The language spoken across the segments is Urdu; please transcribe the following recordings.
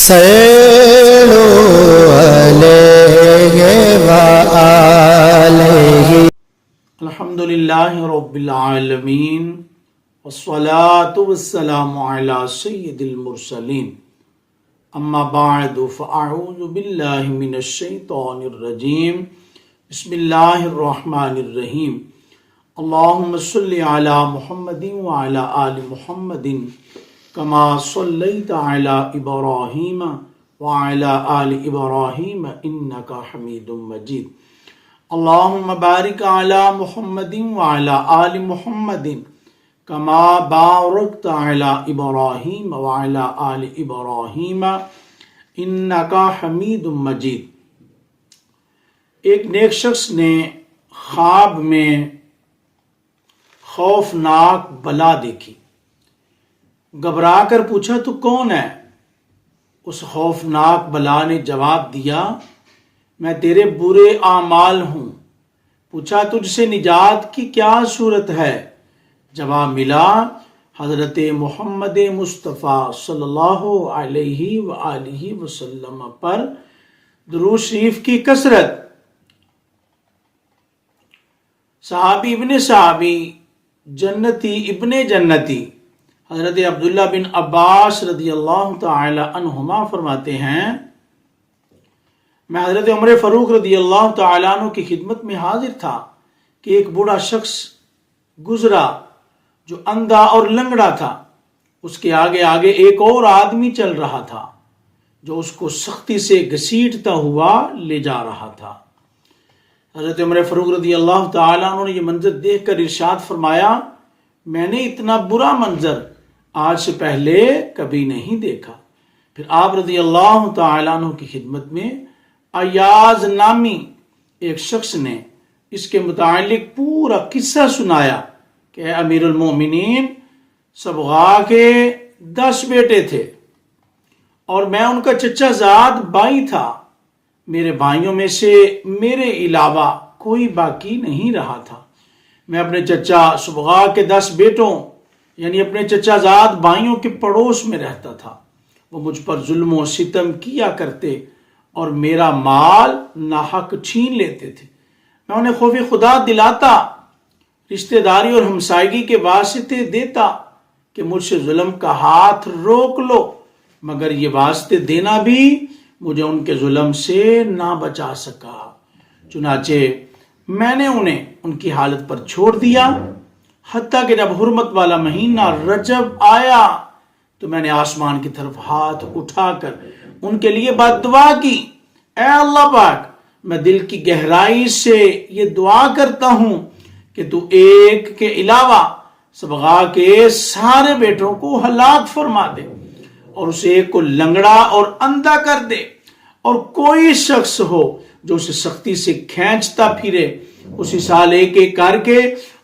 صلوا عليه وآله. الحمد للہ رب العالمین والصلاة والسلام علی سید المرسلین. اما بعد فاعوذ باللہ من الشیطان الرجیم. بسم اللہ الرحمن الرحیم. اللہم صلی علی محمد وعلی آل محمد کما صلیت علی ابراہیم وعلی آل ابراہیم انکا حمید مجید. اللہم بارک علی محمد وعلی آل محمد کما بارکت علی ابراہیم وعلی آل ابراہیم انکا حمید مجید. ایک نیک شخص نے خواب میں خوفناک بلا دیکھی. گھبرا کر پوچھا تو کون ہے؟ اس خوفناک بلا نے جواب دیا میں تیرے برے اعمال ہوں. پوچھا تجھ سے نجات کی کیا صورت ہے؟ جواب ملا حضرت محمد مصطفیٰ صلی اللہ علیہ وآلہ وسلم پر درود شریف کی کثرت. صحابی ابن صحابی، جنتی ابن جنتی حضرت عبداللہ بن عباس رضی اللہ تعالی عنہما فرماتے ہیں میں حضرت عمر فاروق رضی اللہ تعالیٰ عنہ کی خدمت میں حاضر تھا کہ ایک بوڑھا شخص گزرا جو اندھا اور لنگڑا تھا. اس کے آگے آگے ایک اور آدمی چل رہا تھا جو اس کو سختی سے گھسیٹتا ہوا لے جا رہا تھا. حضرت عمر فاروق رضی اللہ تعالیٰ عنہ نے یہ منظر دیکھ کر ارشاد فرمایا میں نے اتنا برا منظر آج سے پہلے کبھی نہیں دیکھا. پھر آپ رضی اللہ تعالیٰ عنہ کی خدمت میں ایاز نامی ایک شخص نے اس کے متعلق پورا قصہ سنایا کہ اے امیر المومنین، صبغا کے 10 بیٹے تھے اور میں ان کا چچا زاد بھائی تھا. میرے بھائیوں میں سے میرے علاوہ کوئی باقی نہیں رہا تھا. میں اپنے چچا صبغا کے 10 بیٹوں یعنی اپنے چچا زاد بھائیوں کے پڑوس میں رہتا تھا. وہ مجھ پر ظلم و ستم کیا کرتے اور میرا مال ناحق چھین لیتے تھے. میں انہیں خوف خدا دلاتا، رشتہ داری اور ہمسائیگی کے واسطے دیتا کہ مجھ سے ظلم کا ہاتھ روک لو، مگر یہ واسطے دینا بھی مجھے ان کے ظلم سے نہ بچا سکا. چنانچہ میں نے انہیں ان کی حالت پر چھوڑ دیا، حتیٰ کہ جب حرمت والا مہینہ رجب آیا تو میں نے آسمان کی طرف ہاتھ اٹھا کر ان کے لیے بد دعا کی اے اللہ پاک، میں دل کی گہرائی سے یہ دعا کرتا ہوں کہ تو ایک کے علاوہ صبغا کے سارے بیٹوں کو ہلاک فرما دے اور اس ایک کو لنگڑا اور اندھا کر دے، اور کوئی شخص ہو جو اسے سختی سے کھینچتا پھرے. اسی سال ایک ایک کر کے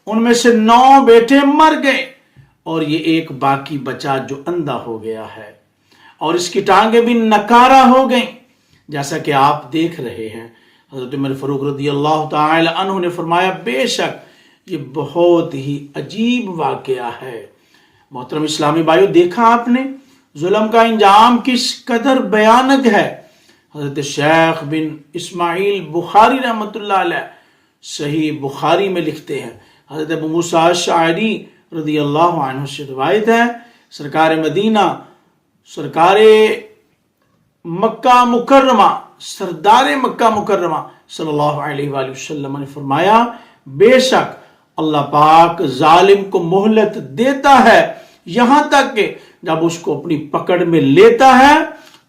ان میں سے 9 بیٹے مر گئے اور یہ ایک باقی بچا جو اندھا ہو گیا ہے اور اس کی ٹانگیں بھی نکارہ ہو گئیں جیسا کہ آپ دیکھ رہے ہیں. حضرت عمر فاروق رضی اللہ تعالی عنہ نے فرمایا بے شک یہ بہت ہی عجیب واقعہ ہے. محترم اسلامی بھائیو، دیکھا آپ نے ظلم کا انجام کس قدر بھیانک ہے. حضرت شیخ بن اسماعیل بخاری رحمۃ اللہ علیہ صحیح بخاری میں لکھتے ہیں حضرت ابو موسیٰ اشعری رضی اللہ عنہ سے روایت ہے سرکار مدینہ، سرکار مکہ مکرمہ، سردار مکہ مکرمہ صلی اللہ علیہ وآلہ وسلم نے فرمایا بے شک اللہ پاک ظالم کو مہلت دیتا ہے یہاں تک کہ جب اس کو اپنی پکڑ میں لیتا ہے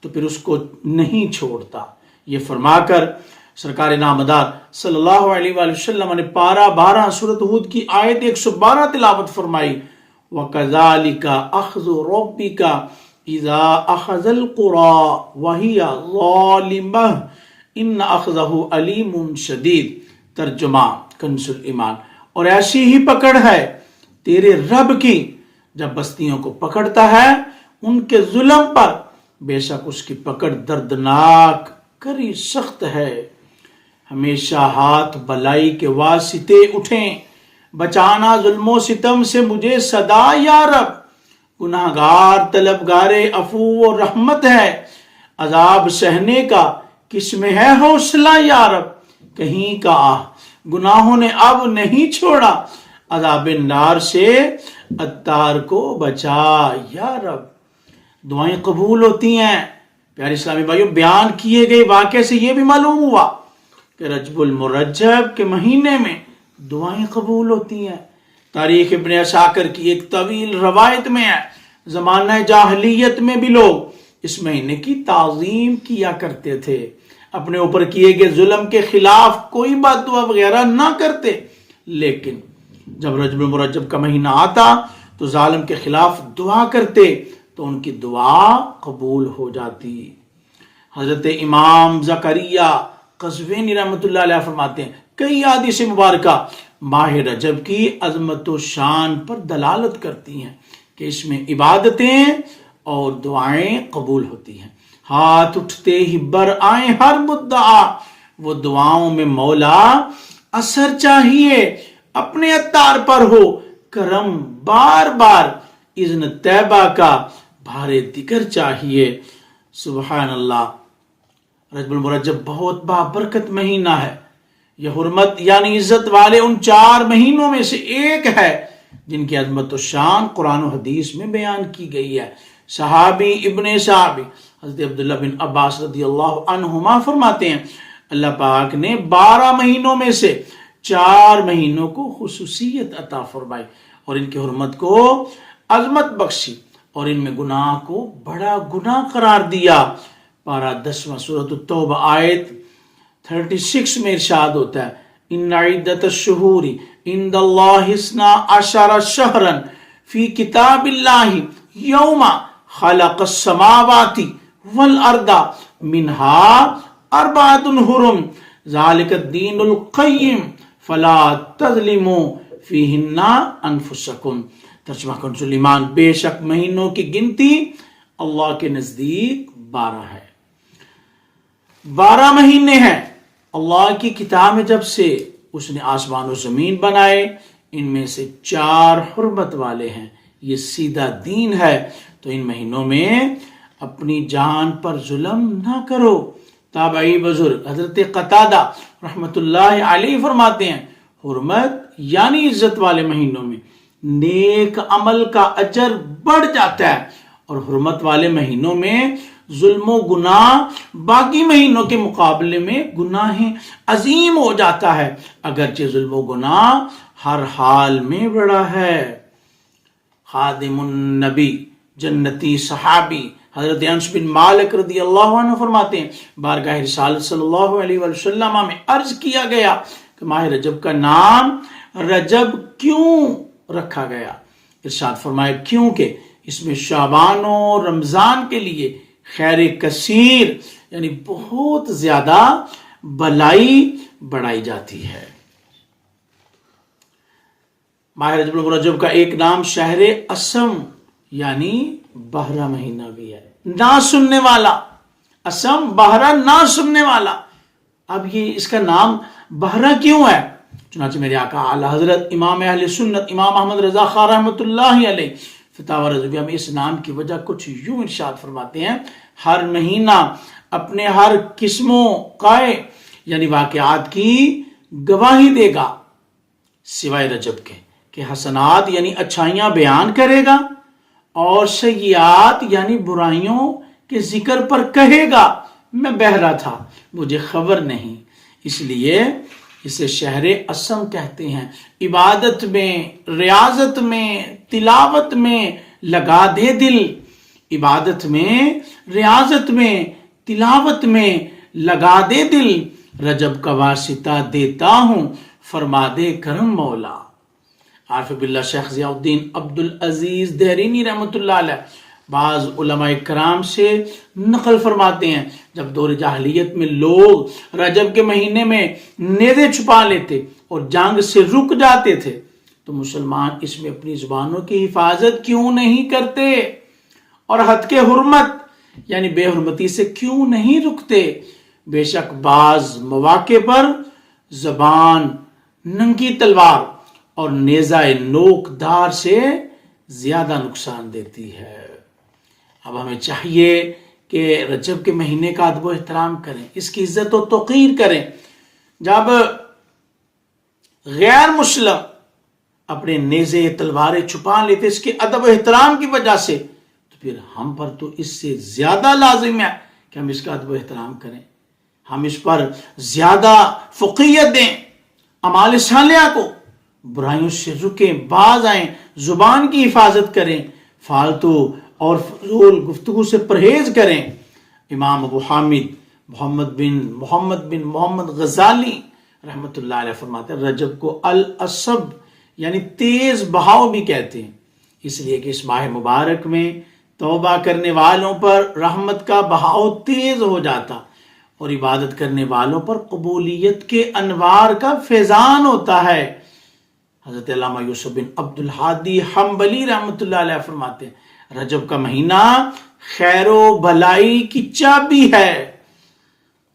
تو پھر اس کو نہیں چھوڑتا. یہ فرما کر سرکار نامدار صلی اللہ علیہ وآلہ وسلم نے پارہ 12 سورۃ ہود کی آیت 112 تلاوت فرمائی وَكَذَلِكَ أَخْذُ رَبِّكَ إِذَا أَخَذَ الْقُرَى وَهِيَ ظَالِمَةٌ إِنَّ أَخْذَهُ أَلِيمٌ شَدِيدٌ. ترجمہ کنز الایمان. اور ایسی ہی پکڑ ہے تیرے رب کی جب بستیوں کو پکڑتا ہے ان کے ظلم پر، بے شک اس کی پکڑ دردناک کری سخت ہے. ہمیشہ ہاتھ بلائی کے واسطے اٹھیں، بچانا ظلم و ستم سے مجھے صدا یا رب. گناہگار طلبگار عفو و رحمت ہے، عذاب سہنے کا کس میں ہے حوصلہ یا رب، کہیں کا آہ گناہوں نے اب نہیں چھوڑا، عذاب نار سے عطار کو بچا یا رب۔ دعائیں قبول ہوتی ہیں۔ پیارے اسلامی بھائیوں، بیان کیے گئے واقعے سے یہ بھی معلوم ہوا کہ رجب المرجب کے مہینے میں دعائیں قبول ہوتی ہیں۔ تاریخ ابن عساکر کی ایک طویل روایت میں ہے، زمانہ جاہلیت میں بھی لوگ اس مہینے کی تعظیم کیا کرتے تھے، اپنے اوپر کیے گئے ظلم کے خلاف کوئی بد دعا وغیرہ نہ کرتے، لیکن جب رجب المرجب کا مہینہ آتا تو ظالم کے خلاف دعا کرتے تو ان کی دعا قبول ہو جاتی۔ حضرت امام زکریا قزوینی رحمۃ اللہ علیہ فرماتے ہیں کئی احادیث مبارکہ ماہ رجب کی عظمت و شان پر دلالت کرتی ہیں کہ اس میں عبادتیں اور دعائیں قبول ہوتی ہیں۔ ہاتھ اٹھتے ہی بر آئیں ہر مدعا، وہ دعاؤں میں مولا اثر چاہیے، اپنے عطار پر ہو کرم بار بار، اذن طیبہ کا بھارے دیگر چاہیے۔ سبحان اللہ۔ رجب المرجب بہت بابرکت مہینہ ہے، یہ حرمت یعنی عزت والے ان 4 مہینوں میں سے ایک ہے جن کی عظمت و شان قرآن و حدیث میں بیان کی گئی ہے۔ صحابی ابن صحابی حضرت عبداللہ بن عباس رضی اللہ عنہما فرماتے ہیں اللہ پاک نے 12 مہینوں میں سے 4 مہینوں کو خصوصیت عطا فرمائی اور ان کی حرمت کو عظمت بخشی اور ان میں گناہ کو بڑا گناہ قرار دیا۔ پارہ 10 سورۃ التوبہ آیت 36 میں ارشاد ہوتا ہے ان عدت الشہور عند اللہ 12 شہرا فی کتاب اللہ یوم خلق السماوات والارض منها 4 حرم ذالک الدین القیم فلا تظلموا فیہن انفسکم۔ ترجمہ کنز ایمان، بے شک مہینوں کی گنتی اللہ کے نزدیک 12 ہے۔ 12 مہینے ہیں۔ اللہ کی کتاب میں جب سے اس نے آسمان و زمین بنائے ان میں سے 4 حرمت والے ہیں، یہ سیدھا دین ہے، تو ان مہینوں میں اپنی جان پر ظلم نہ کرو۔ تابعی بزرگ حضرت قتادہ رحمت اللہ علیہ فرماتے ہیں حرمت یعنی عزت والے مہینوں میں نیک عمل کا اجر بڑھ جاتا ہے، اور حرمت والے مہینوں میں ظلم و گناہ باقی مہینوں کے مقابلے میں گناہ عظیم ہو جاتا ہے، اگرچہ ظلم و گناہ ہر حال میں بڑا ہے۔ خادم النبی جنتی صحابی حضرت انس بن مالک رضی اللہ عنہ فرماتے ہیں بارگاہ رسالت صلی اللہ علیہ وسلم میں عرض کیا گیا کہ ماہ رجب کا نام رجب کیوں رکھا گیا؟ ارشاد فرمایا کیونکہ اس میں شعبان و رمضان کے لیے خیر کثیر یعنی بہت زیادہ بلائی بڑھائی جاتی ہے۔ ماہ رجب المرجب کا ایک نام شہر اسم یعنی بہرا مہینہ بھی ہے، نہ سننے والا۔ اسم بہرا نہ سننے والا۔ اب یہ اس کا نام بہرا کیوں ہے؟ چنانچہ میرے آقا اعلی حضرت امام اہل سنت امام احمد رضا خان رحمۃ اللہ علیہ فتاوی رضویہ میں اس نام کی وجہ کچھ یوں ارشاد فرماتے ہیں ہر مہینہ اپنے ہر قسموں قائے یعنی واقعات کی گواہی دے گا سوائے رجب کے کہ حسنات یعنی اچھائیاں بیان کرے گا اور سیئات یعنی برائیوں کے ذکر پر کہے گا میں بہرا تھا مجھے خبر نہیں، اس لیے اسے شہر اسم کہتے ہیں۔ عبادت میں، ریاضت میں، تلاوت میں لگا دے دل، عبادت میں، ریاضت میں، تلاوت میں لگا دے دل، رجب کا واسطہ دیتا ہوں فرما دے کرم مولا۔ عارف باللہ شیخ ضیاء الدین عبد العزیز دہرینی رحمۃ اللہ علیہ بعض علماء کرام سے نقل فرماتے ہیں جب دور جاہلیت میں لوگ رجب کے مہینے میں نیزے چھپا لیتے اور جنگ سے رک جاتے تھے تو مسلمان اس میں اپنی زبانوں کی حفاظت کیوں نہیں کرتے اور حد کے حرمت یعنی بے حرمتی سے کیوں نہیں رکتے؟ بے شک بعض مواقع پر زبان ننگی تلوار اور نیزہ نوک دار سے زیادہ نقصان دیتی ہے۔ اب ہمیں چاہیے کہ رجب کے مہینے کا ادب و احترام کریں، اس کی عزت و توقیر کریں۔ جب غیر مسلم اپنے نیزے تلواریں چھپا لیتے اس کے ادب و احترام کی وجہ سے، تو پھر ہم پر تو اس سے زیادہ لازم ہے کہ ہم اس کا ادب و احترام کریں، ہم اس پر زیادہ فقیت دیں، اعمال صالحہ کو، برائیوں سے رکیں، باز آئیں، زبان کی حفاظت کریں، فالتو اور فضول گفتگو سے پرہیز کریں۔ امام ابو حامد محمد بن محمد غزالی رحمۃ اللہ علیہ فرماتے ہیں رجب کو العصب یعنی تیز بہاؤ بھی کہتے ہیں، اس لیے کہ اس ماہ مبارک میں توبہ کرنے والوں پر رحمت کا بہاؤ تیز ہو جاتا اور عبادت کرنے والوں پر قبولیت کے انوار کا فیضان ہوتا ہے۔ حضرت علامہ یوسف بن عبد الحادی حنبلی رحمۃ اللہ علیہ فرماتے ہیں رجب کا مہینہ خیر و بھلائی کی چابی ہے۔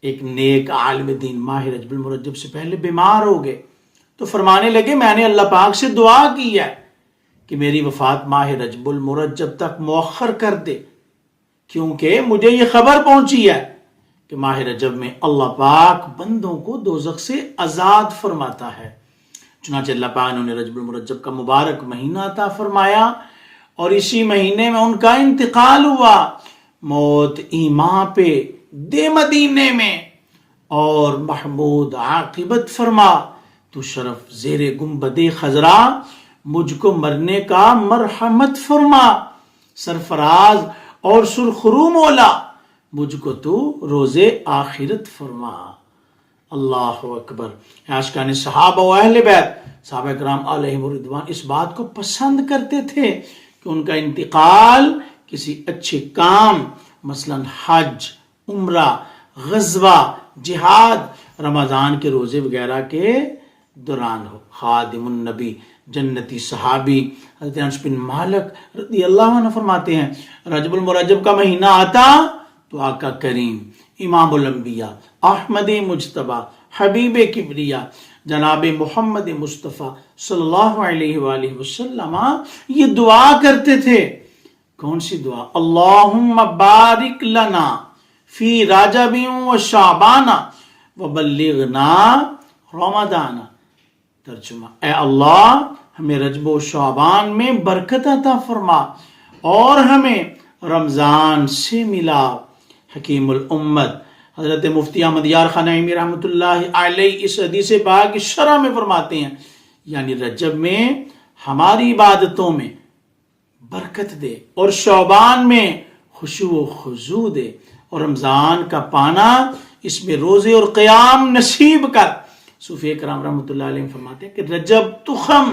ایک نیک عالم دین ماہ رجب المرجب سے پہلے بیمار ہو گئے تو فرمانے لگے میں نے اللہ پاک سے دعا کی ہے کہ میری وفات ماہ رجب المرجب تک مؤخر کر دے، کیونکہ مجھے یہ خبر پہنچی ہے کہ ماہ رجب میں اللہ پاک بندوں کو دوزخ سے آزاد فرماتا ہے۔ چنانچہ اللہ پاک نے رجب المرجب کا مبارک مہینہ عطا فرمایا اور اسی مہینے میں ان کا انتقال ہوا۔ موت ایمان پہ دے مدینے میں اور محمود عاقبت فرما، تو شرف زیر گنبد خضرا مجھ کو مرنے کا مرحمت فرما، سرفراز اور سرخرو مولا مجھ کو تو روز آخرت فرما۔ اللہ اکبر۔ عاشقان صحابہ و اہل بیت صحابہ کرام علیہم رضوان اس بات کو پسند کرتے تھے کہ ان کا انتقال کسی اچھے کام مثلا حج، عمرہ، غزوہ، جہاد، رمضان کے روزے وغیرہ کے دوران ہو۔ خادم النبی جنتی صحابی حضرت انس بن مالک رضی اللہ عنہ فرماتے ہیں رجب المرجب کا مہینہ آتا تو آقا کریم امام الانبیاء احمد مجتبی حبیب کبریا جناب محمد مصطفیٰ صلی اللہ علیہ وآلہ وسلم یہ دعا کرتے تھے۔ کون سی دعا؟ اللہم بارک لنا فی رجب و شعبان وبلغنا رمضان۔ ترجمہ، اے اللہ ہمیں رجب و شعبان میں برکت عطا فرما اور ہمیں رمضان سے ملا۔ حکیم الامت حضرت مفتی احمد یار خان نعیمی رحمۃ اللہ علیہ اس حدیث پاک کی شرح میں فرماتے ہیں یعنی رجب میں ہماری عبادتوں میں برکت دے اور شعبان میں خشوع و خضوع دے اور رمضان کا پانا اس میں روزے اور قیام نصیب کر۔ صوفی کرام رحمۃ اللہ علیہ فرماتے ہیں کہ رجب تخم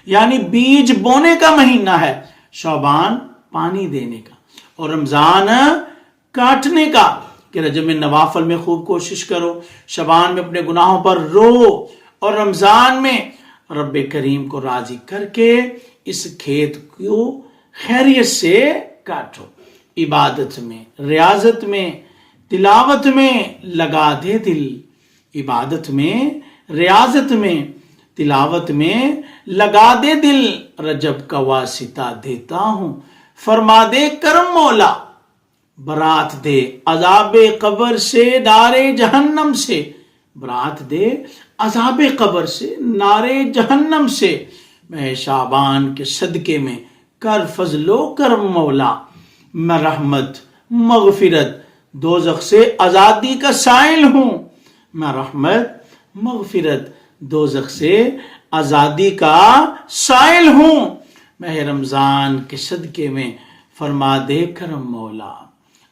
یعنی بیج بونے کا مہینہ ہے، شعبان پانی دینے کا اور رمضان کاٹنے کا، کہ رجب میں نوافل میں خوب کوشش کرو، شعبان میں اپنے گناہوں پر رو اور رمضان میں رب کریم کو راضی کر کے اس کھیت کو خیریت سے کاٹو۔ عبادت میں، ریاضت میں، تلاوت میں لگا دے دل، عبادت میں، ریاضت میں، تلاوت میں لگا دے دل، رجب کا واسطہ دیتا ہوں، فرما دے کرم مولا، برات دے عذاب قبر سے، نار جہنم سے، برات دے عذاب قبر سے، نار جہنم سے، میں شعبان کے صدقے میں کر فضل و کرم مولا، میں رحمت، مغفرت، دوزخ سے آزادی کا سائل ہوں، میں رحمت، مغفرت، دوزخ سے آزادی کا سائل ہوں، میں رمضان کے صدقے میں فرما دے کرم مولا۔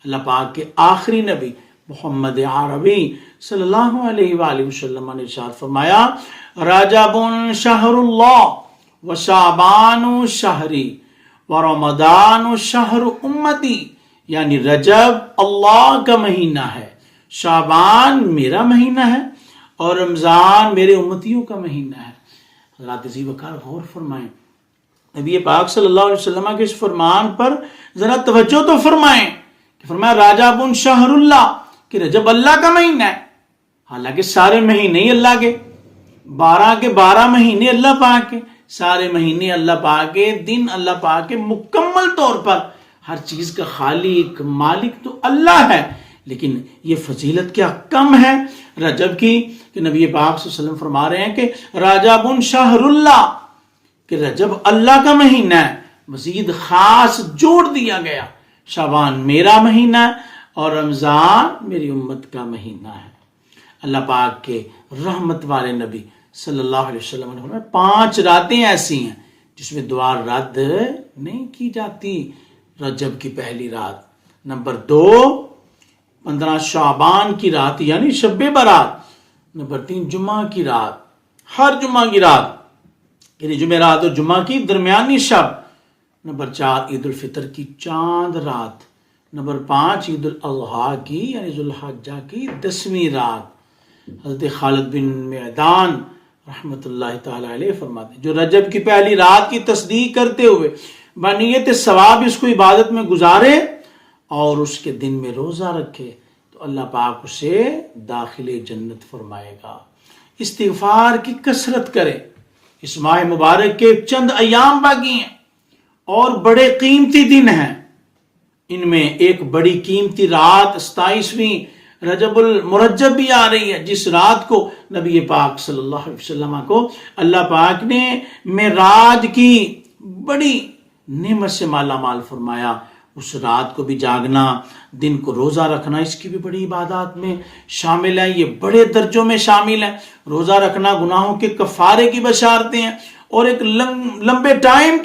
اللہ پاک کے آخری نبی محمد عربی صلی اللہ علیہ وآلہ وسلم نے ارشاد فرمایا رجب شہر اللہ و شعبان شہری و رمضان شہر امتی، یعنی رجب اللہ کا مہینہ ہے، شعبان میرا مہینہ ہے اور رمضان میرے امتیوں کا مہینہ ہے۔ حضرات عزیز وقار غور فرمائیں، نبی پاک صلی اللہ علیہ وسلم کے اس فرمان پر ذرا توجہ تو فرمائیں کہ فرمایا رجب شہر اللہ، کہ رجب اللہ کا مہینہ ہے، حالانکہ سارے مہینے ہی اللہ کے، 12 کے 12 مہینے اللہ پاک کے، سارے مہینے اللہ پاک کے، دن اللہ پاک کے مکمل طور پر ہر چیز کا خالق مالک تو اللہ ہے، لیکن یہ فضیلت کیا کم ہے رجب کی کہ نبی پاک صلی اللہ علیہ وسلم فرما رہے ہیں کہ رجب شہر اللہ، کہ رجب اللہ کا مہینہ ہے، مزید خاص جوڑ دیا گیا شعبان میرا مہینہ ہے اور رمضان میری امت کا مہینہ ہے۔ اللہ پاک کے رحمت والے نبی صلی اللہ علیہ وسلم نے فرمایا 5 راتیں ایسی ہیں جس میں دعا رد نہیں کی جاتی۔ رجب کی پہلی رات، نمبر 2 15 شعبان کی رات یعنی شب برات، نمبر 3 جمعہ کی رات، ہر جمعہ کی رات یعنی جمعرات اور جمعہ کی درمیانی شب، نمبر 4 عید الفطر کی چاند رات، نمبر 5 عید الاضحیٰ کی یعنی ذو الحجہ کی 10ویں رات۔ حضرت خالد بن معدان رحمت اللہ تعالی علیہ فرماتے ہیں جو رجب کی پہلی رات کی تصدیق کرتے ہوئے بنیت ثواب اس کو عبادت میں گزارے اور اس کے دن میں روزہ رکھے تو اللہ پاک اسے داخل جنت فرمائے گا۔ استغفار کی کثرت کرے، اس ماہ مبارک کے چند ایام باقی ہیں اور بڑے قیمتی دن ہیں، ان میں ایک بڑی قیمتی رات 27ویں رجب المرجب بھی آ رہی ہے، جس رات کو نبی پاک صلی اللہ علیہ وسلم کو اللہ پاک نے معراج کی بڑی نعمت سے مالا مال فرمایا۔ اس رات کو بھی جاگنا، دن کو روزہ رکھنا، اس کی بھی بڑی عبادات میں شامل ہے، یہ بڑے درجوں میں شامل ہے۔ روزہ رکھنا گناہوں کے کفارے کی بشارتیں ہیں اور ایک لمبے ٹائم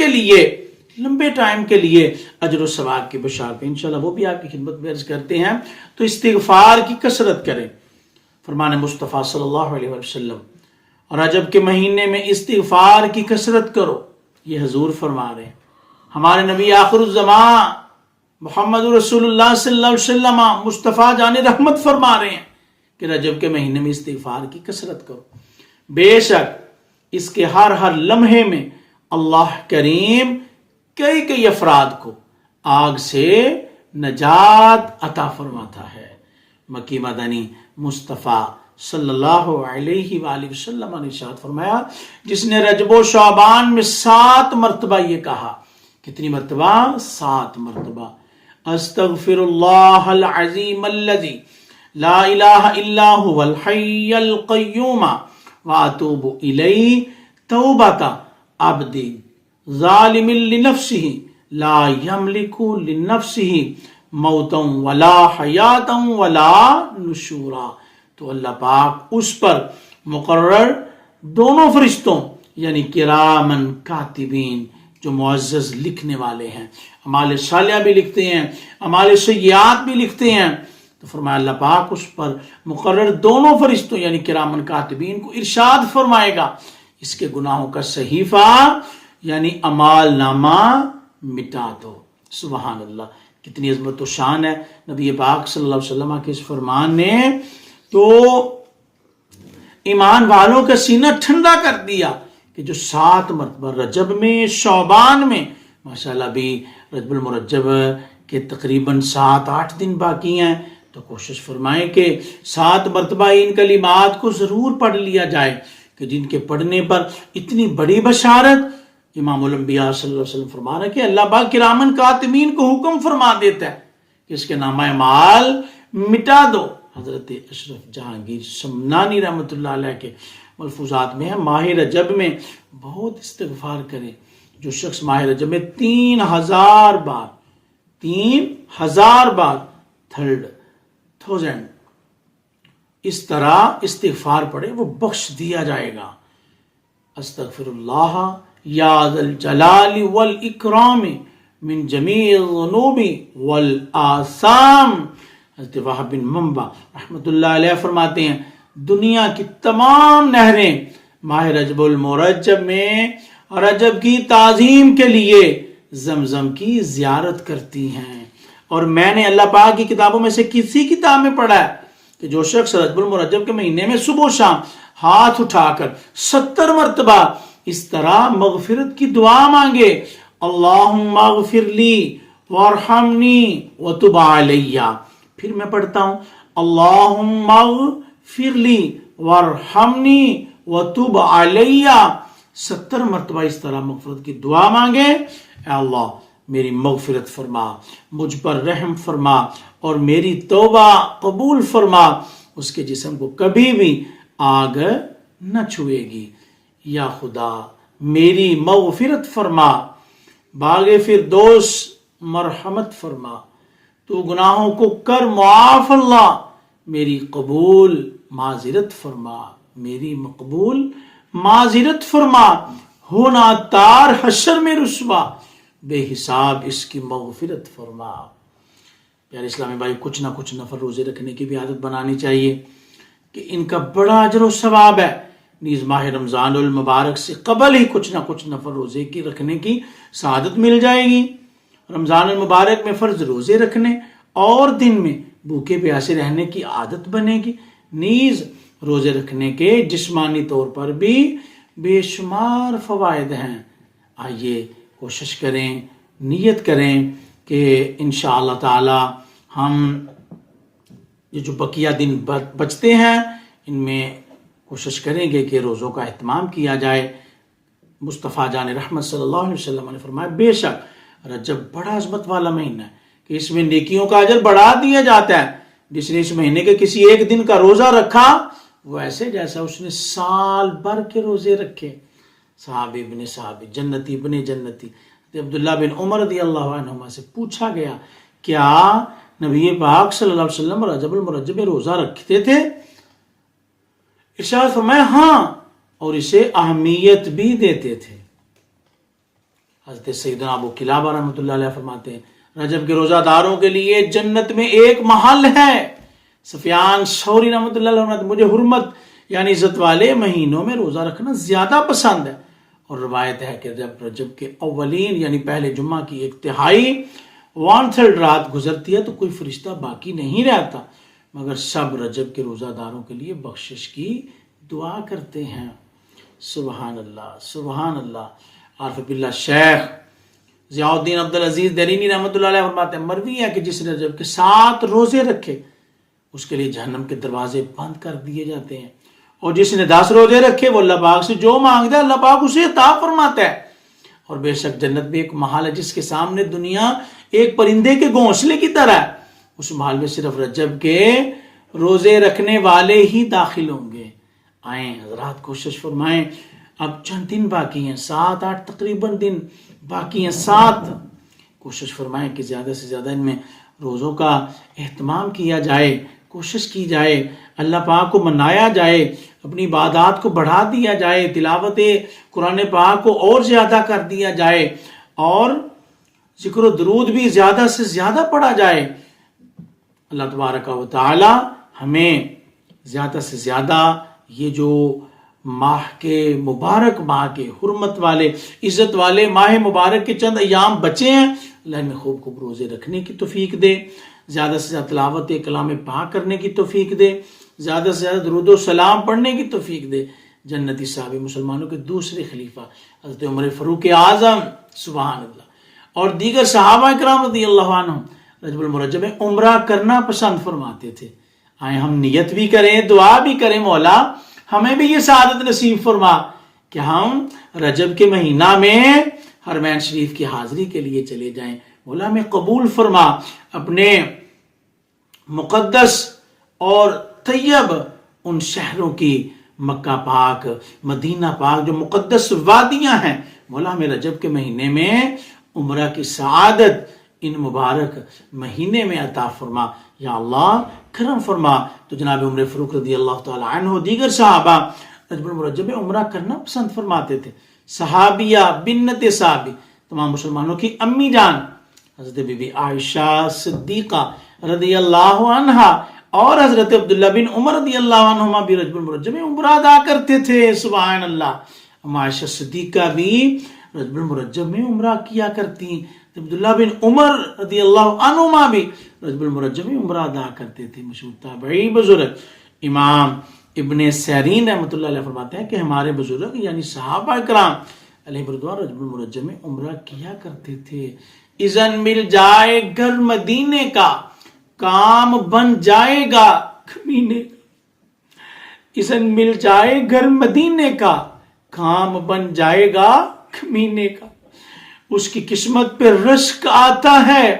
کے لیے اجر و ثواب کی بشارتیں، انشاءاللہ وہ بھی آپ کی خدمت میں عرض کرتے ہیں۔ تو استغفار کی کثرت کریں، فرمان مصطفیٰ صلی اللہ علیہ وسلم، اور رجب کے مہینے میں استغفار کی کثرت کرو، یہ حضور فرما رہے ہیں۔ ہمارے نبی آخر الزمان محمد رسول اللہ صلی اللہ علیہ وسلم مصطفیٰ جان رحمت فرما رہے ہیں کہ رجب کے مہینے میں استغفار کی کثرت کرو، بے شک اس کے ہر لمحے میں اللہ کریم کئی افراد کو آگ سے نجات عطا فرماتا ہے۔ مکی مدنی مصطفیٰ صلی اللہ علیہ وآلہ وسلم نے ارشاد فرمایا جس نے رجب و شعبان میں 7 مرتبہ یہ کہا، کتنی مرتبہ؟ 7 مرتبہ، استغفر اللہ العظیم الذی لا الہ الا هو الحی القیوم واتوب الیہ توبۃ عبد ظالم لنفسہ لا یملک لنفسہ موتا ولا حیاتا ولا نشورا۔ تو اللہ پاک اس پر مقرر دونوں فرشتوں یعنی کرامن کاتبین جو معزز لکھنے والے ہیں، اعمال صالحہ بھی لکھتے ہیں، اعمال سیئات بھی لکھتے ہیں، تو فرمایا اللہ پاک اس پر مقرر دونوں فرشتوں یعنی کرامن کاتبین کو ارشاد فرمائے گا اس کے گناہوں کا صحیفہ یعنی اعمال نامہ مٹا دو۔ سبحان اللہ، کتنی عظمت و شان ہے نبی پاک صلی اللہ علیہ وسلم کے اس فرمان نے، تو ایمان والوں کا سینہ ٹھنڈا کر دیا کہ جو 7 مرتبہ رجب میں شعبان میں، ماشاءاللہ بھی رجب المرجب کے تقریباً 7-8 دن باقی ہیں، تو کوشش فرمائیں کہ 7 مرتبہ ان کلمات کو ضرور پڑھ لیا جائے کہ جن کے پڑھنے پر اتنی بڑی بشارت۔ امام الانبیاء صلی اللہ علیہ وسلم فرما رہا ہے کہ اللہ پاک کرامن کاتبین کو حکم فرما دیتا ہے کہ اس کے نامہ اعمال مٹا دو۔ حضرت اشرف جہانگیر سمنانی رحمۃ اللہ علیہ کے ملفوظات میں ہے ماہ رجب میں بہت استغفار کرے۔ جو شخص ماہ رجب میں 3000 بار 3000 اس طرح استغفار پڑھے وہ بخش دیا جائے گا۔ استغفر اللہ یا ذا الجلال والاکرام من جمیع الذنوب والآثام۔ حضرت وہب بن منبع رحمت اللہ علیہ فرماتے ہیں دنیا کی تمام نہریں ماہ رجب المرجب میں رجب کی تعظیم کے لیے زمزم کی زیارت کرتی ہیں، اور میں نے اللہ پاک کی کتابوں میں سے کسی کتاب میں پڑھا ہے کہ جو شخص رجب المرجب کے مہینے میں صبح و شام ہاتھ اٹھا کر 70 مرتبہ اس طرح مغفرت کی دعا مانگے، اللہم اغفر لی وارحمنی وتب علیہ، پھر میں پڑھتا ہوں اللہم اغفر لی وارحمنی وتب علیہ، 70 مرتبہ اس طرح مغفرت کی دعا مانگے، اے اللہ میری مغفرت فرما، مجھ پر رحم فرما اور میری توبہ قبول فرما، اس کے جسم کو کبھی بھی آگ نہ چھوئے گی۔ یا خدا میری مغفرت فرما، باغ فردوس مرحمت فرما، تو گناہوں کو کر معاف اللہ، میری قبول معذرت فرما، میری مقبول معذرت فرما، ہونا تار حشر میں رسوا، بے حساب اس کی مغفرت فرما۔ پیارے اسلامی بھائی، کچھ نہ کچھ نفل روزے رکھنے کی بھی عادت بنانی چاہیے کہ ان کا بڑا اجر و ثواب ہے۔ نیز ماہ رمضان المبارک سے قبل ہی کچھ نہ کچھ نفل روزے کی رکھنے کی سعادت مل جائے گی۔ رمضان المبارک میں فرض روزے رکھنے اور دن میں بھوکے پیاسے رہنے کی عادت بنے گی۔ نیز روزے رکھنے کے جسمانی طور پر بھی بے شمار فوائد ہیں۔ آئیے کوشش کریں، نیت کریں کہ انشاءاللہ تعالی ہم یہ جو بقیہ دن بچتے ہیں ان میں کوشش کریں گے کہ روزوں کا اہتمام کیا جائے۔ مصطفیٰ جان رحمت صلی اللہ علیہ وسلم نے فرمایا، بے شک رجب بڑا عظمت والا مہینہ ہے کہ اس میں نیکیوں کا اجر بڑھا دیا جاتا ہے۔ جس نے اس مہینے کے کسی ایک دن کا روزہ رکھا وہ ایسے جیسا اس نے سال بھر کے روزے رکھے۔ صحابی ابن صحابی، جنتی ابن جنتی، عبداللہ بن عمر رضی اللہ عنہما سے پوچھا گیا، کیا نبی پاک صلی اللہ علیہ وسلم رجب المرجب میں روزہ رکھتے تھے؟ ارشاد فرمایا، ہاں، اور اسے اہمیت بھی دیتے تھے۔ حضرت سیدنا ابو قلابہ رحمۃ اللہ علیہ فرماتے ہیں، رجب کے روزہ داروں کے لیے جنت میں ایک محل ہے۔ سفیان ثوری رحمۃ اللہ علیہ فرماتے ہیں، مجھے حرمت یعنی عزت والے مہینوں میں روزہ رکھنا زیادہ پسند ہے۔ اور روایت ہے کہ جب رجب کے اولین یعنی پہلے جمعہ کی 1/3 1/3 رات گزرتی ہے تو کوئی فرشتہ باقی نہیں رہتا مگر سب رجب کے روزہ داروں کے لیے بخشش کی دعا کرتے ہیں۔ سبحان اللہ، سبحان اللہ۔ عارف باللہ شیخ ضیاء الدین عبدالعزیز درینی رحمۃ اللہ علیہ فرماتے ہیں، مروی ہے کہ جس نے رجب کے 7 روزے رکھے اس کے لیے جہنم کے دروازے بند کر دیے جاتے ہیں، اور جس نے 10 روزے رکھے وہ اللہ پاک سے جو مانگتا ہے اللہ پاک اسے عطا فرماتا ہے۔ اور بے شک جنت بھی ایک محل ہے جس کے سامنے دنیا ایک پرندے کے گھونسلے کی طرح ہے، اس محل میں صرف رجب کے روزے رکھنے والے ہی داخل ہوں گے۔ آئیں حضرات کوشش فرمائیں، اب چند دن باقی ہیں، 7-8 تقریباً دن باقی ہیں، 7 کوشش فرمائیں کہ زیادہ سے زیادہ ان میں روزوں کا اہتمام کیا جائے، کوشش کی جائے، اللہ پاک کو منایا جائے، اپنی عبادات کو بڑھا دیا جائے، تلاوت قرآن پاک کو اور زیادہ کر دیا جائے، اور ذکر و درود بھی زیادہ سے زیادہ پڑھا جائے۔ اللہ تبارک و تعالی ہمیں زیادہ سے زیادہ یہ جو ماہ کے مبارک، ماہ کے حرمت والے، عزت والے ماہ مبارک کے چند ایام بچے ہیں، اللہ میں خوب خوب روزے رکھنے کی توفیق دے، زیادہ سے زیادہ تلاوت کلام پاک کرنے کی توفیق دے، زیادہ سے زیادہ درود و سلام پڑھنے کی توفیق دے۔ جنتی صحابی مسلمانوں کے دوسرے خلیفہ حضرت عمر فاروق اعظم سبحان اللہ اور دیگر صحابہ کرام رضی اللہ عنہم رجب المرجب میں عمرہ کرنا پسند فرماتے تھے۔ آئیں ہم نیت بھی کریں، دعا بھی کریں، مولا ہمیں بھی یہ سعادت نصیب فرما کہ ہم رجب کے مہینہ میں حرمین شریف کی حاضری کے لیے چلے جائیں۔ مولا ہمیں قبول فرما، اپنے مقدس اور طیب ان شہروں کی، مکہ پاک، مدینہ پاک جو مقدس وادیاں ہیں، مولا ہمیں رجب کے مہینے میں عمرہ کی سعادت ان مبارک مہینے میں عطا فرما۔ یا اللہ کرم فرما۔ تو جناب عمر فاروق رضی اللہ تعالی عنہ دیگر صحابہ رجب المرجب میں عمرہ کرنا پسند فرماتے تھے۔ صحابیہ بنت صحابی، تمام مسلمانوں کی امی جان حضرت بی بی عائشہ صدیقہ رضی اللہ عنہا اور حضرت عبداللہ بن عمر رضی اللہ عنہما بھی رجب المرجب میں عمرہ ادا کرتے تھے۔ سبحان اللہ۔ عائشہ صدیقہ بھی رجب المرجب میں عمرہ کیا کرتی، عبداللہ بن عمر رضی اللہ عنہما بھی رجب المرجب میں عمرہ ادا کرتے تھے۔ مشہور تابعی بزرگ امام ابن سیرین رحمۃ اللہ علیہ فرماتے ہیں کہ ہمارے بزرگ یعنی صحابہ کرام علیہ رضوان رجب المرجب میں عمرہ کیا کرتے تھے۔ اذن مل جائے گھر مدینے کا، کام بن جائے گا کمینے کا۔ اذن مل جائے گھر مدینے کا، کام بن جائے گا کمینے کا۔ اس کی قسمت پہ رزق آتا ہے.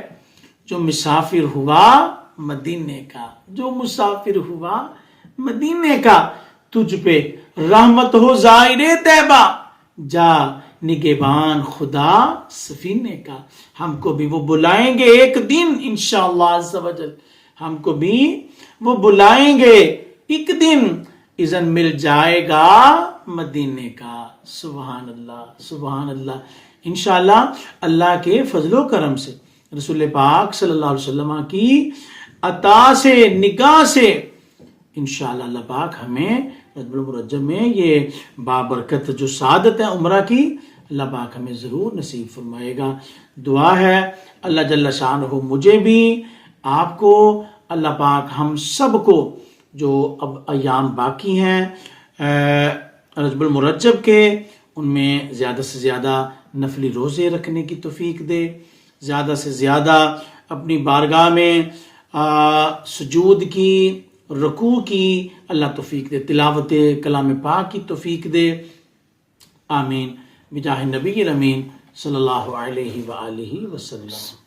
جو مسافر ہوا مدینے کا، جو مسافر ہوا مدینے کا، تجھ پہ رحمت ہو زائر طیبہ، جا نگہبان خدا سفینے کا. ہم کو بھی وہ بلائیں گے ایک دن انشاءاللہ عز و جل، ہم کو بھی وہ بلائیں گے ایک دن، اذن مل جائے گا مدینے کا. سبحان اللہ سبحان اللہ. انشاءاللہ اللہ کے فضل و کرم سے، رسول پاک صلی اللہ علیہ وسلم کی عطا سے، نگاہ سے، انشاءاللہ اللہ پاک ہمیں رجب المرجب میں یہ بابرکت جو سعادت ہے عمرہ کی، اللہ پاک ہمیں ضرور نصیب فرمائے گا. دعا ہے اللہ جل شانہ مجھے بھی، آپ کو، اللہ پاک ہم سب کو، جو اب ایام باقی ہیں رجب المرجب کے، ان میں زیادہ سے زیادہ نفلی روزے رکھنے کی توفیق دے، زیادہ سے زیادہ اپنی بارگاہ میں سجود کی، رکوع کی اللہ توفیق دے، تلاوت کلام پاک کی توفیق دے. آمین بجاہ نبی الامین صلی اللہ علیہ وآلہ وسلم.